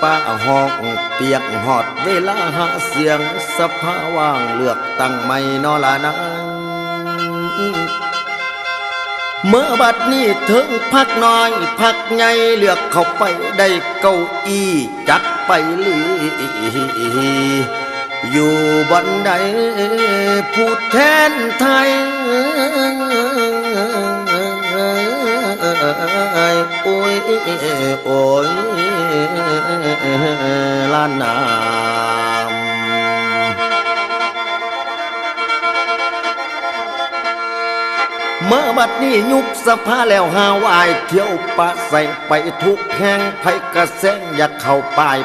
ป่าห้องเปียกหอดเวลาหาเสียงสภาว่างเลือกตั้งไม่นอละนางเมื่อบัดนี้ถึงพักน้อยพักใหญ่เลือกเข้าไปได้เก้าอี้จัดไปเลยอยู่บนใดผู้แทนไทยโอ้ยโอ้ยล้านนาเมื่อบัดนี้ยุบสภาแล้วหาวายเที่ยวปะใส่ไปทุกแห่งไผกระแสงอยากเข้าป่าย